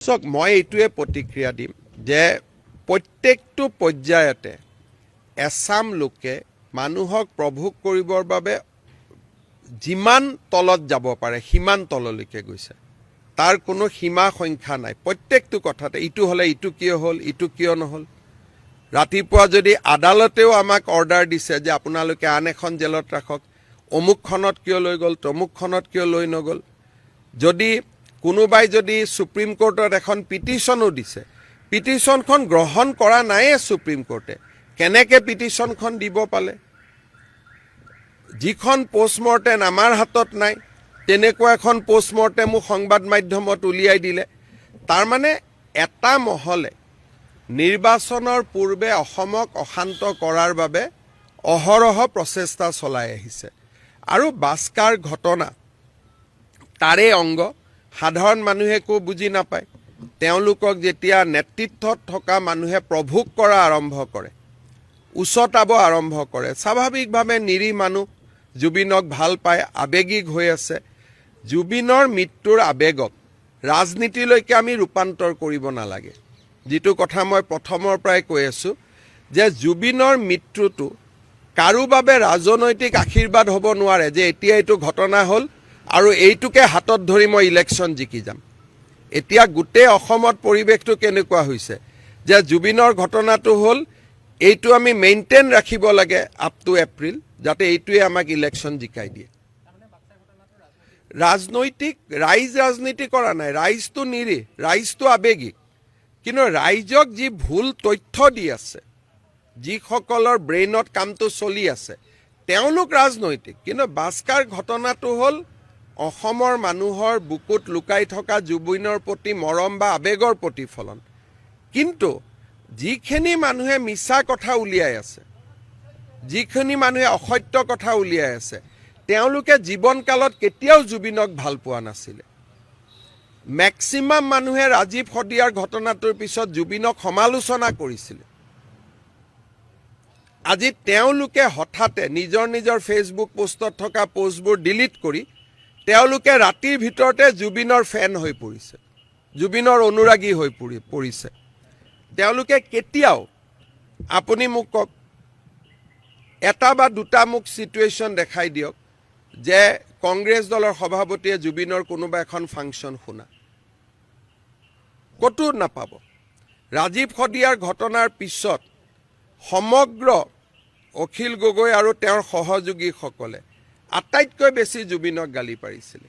চাওক মই এইটোৱে প্ৰতিক্ৰিয়া দিম যে প্ৰত্যেকটো পৰ্যায়তে এছাম লোকে মানুহক প্ৰভোগ কৰিবৰ বাবে যিমান তলত যাব পাৰে সিমান তললৈকে গৈছে। তাৰ কোনো সীমা সংখ্যা নাই। প্ৰত্যেকটো কথাতে ইটো হ'লে ইটো কিয় হ'ল, ইটো কিয় নহ'ল। ৰাতিপুৱা যদি আদালতেও আমাক অৰ্ডাৰ দিছে যে আপোনালোকে আন এখন জেলত ৰাখক, অমুকখনত কিয় লৈ গ'ল, তমুকখনত কিয় লৈ নগ'ল। যদি কোনোবাই যদি সুপ্ৰিম কোৰ্টত এখন পিটিশ্যনো দিছে, পিটিশ্যনখন গ্ৰহণ কৰা নাইয়ে সুপ্ৰিম কোৰ্টে, কেনেকৈ পিটিশ্যনখন দিব পালে। যিখন পোষ্টমৰ্টেম আমাৰ হাতত নাই তেনেকুৱা এখন পোষ্টমৰ্টেমো সংবাদ মাধ্যমত উলিয়াই দিলে। তাৰমানে এটা মহলে নিৰ্বাচনৰ পূৰ্বে অসমক অশান্ত কৰাৰ বাবে অহৰহ প্ৰচেষ্টা চলাই আহিছে। আৰু বাস্কাৰ ঘটনা তাৰে অংগ। সাধাৰণ মানুহে একো বুজি নাপায়। তেওঁলোকক যেতিয়া নেতৃত্বত থকা মানুহে প্ৰভোগ কৰা আৰম্ভ কৰে, উচতাব আৰম্ভ কৰে, স্বাভাৱিকভাৱে নিৰীহ মানুহ জুবিনক ভাল পায়, আৱেগিক হৈ আছে। জুবিনৰ মৃত্যুৰ আৱেগক ৰাজনীতিলৈকে আমি ৰূপান্তৰ কৰিব নালাগে। যিটো কথা মই প্ৰথমৰ পৰাই কৈ আছোঁ যে জুবিনৰ মৃত্যুটো কাৰো বাবে ৰাজনৈতিক আশীৰ্বাদ হ'ব নোৱাৰে যে এতিয়া এইটো ঘটনা হ'ল আৰু এইটোকে হাতত ধৰি মই ইলেকশ্যন জিকি যাম। এতিয়া গোটেই অসমত পৰিৱেশটো কেনেকুৱা হৈছে যে জুবিনৰ ঘটনাটো হ'ল এইটো আমি মেইনটেইন ৰাখিব লাগে আপ টু এপ্ৰিল, যাতে এইটোৱে আমাক ইলেকশ্যন জিকাই দিয়ে। ৰাজনৈতিক ৰাইজ ৰাজনীতি কৰা নাই, ৰাইজটো নিৰীহ, ৰাইজটো আৱেগিক। কিন্তু ৰাইজক যি ভুল তথ্য দি আছে, যিসকলৰ ব্ৰেইনত কামটো চলি আছে, তেওঁলোক ৰাজনৈতিক। কিন্তু বাস্কাৰ ঘটনাটো হ'ল অসমৰ মানুহৰ বুকুত লুকাই থকা জুবিনৰ প্ৰতি মৰম বা আৱেগৰ প্ৰতিফলন। কিন্তু যিখিনি মানুহে মিছা কথা উলিয়াই আছে, যিখিনি মানুহে অসত্য কথা উলিয়াই আছে, তেওঁলোকে জীৱনকালত কেতিয়াও জুবিনক ভাল পোৱা নাছিলে। মেক্সিমাম মানুহে ৰাজীৱ শদিয়াৰ ঘটনাটোৰ পিছত জুবিনক সমালোচনা কৰিছিলে। আজি তেওঁলোকে হঠাতে নিজৰ নিজৰ ফেচবুক পোষ্টত থকা পোষ্টবোৰ ডিলিট কৰি তেওঁলোকে ৰাতিৰ ভিতৰতে জুবিনৰ ফেন হৈ পৰিছে, জুবিনৰ অনুৰাগী হৈ পৰিছে। তেওঁলোকে কেতিয়াও, আপুনি মোক কওক, এটা বা দুটা মোক চিটুৱেশ্যন দেখাই দিয়ক যে কংগ্ৰেছ দলৰ সভাপতিয়ে জুবিনৰ কোনোবা এখন ফাংচন শুনা। ক'তো নাপাব। ৰাজীৱ শদিয়াৰ ঘটনাৰ পিছত সমগ্ৰ অখিল গগৈ আৰু তেওঁৰ সহযোগীসকলে আটাইতকৈ বেছি জুবিনক গালি পাৰিছিলে।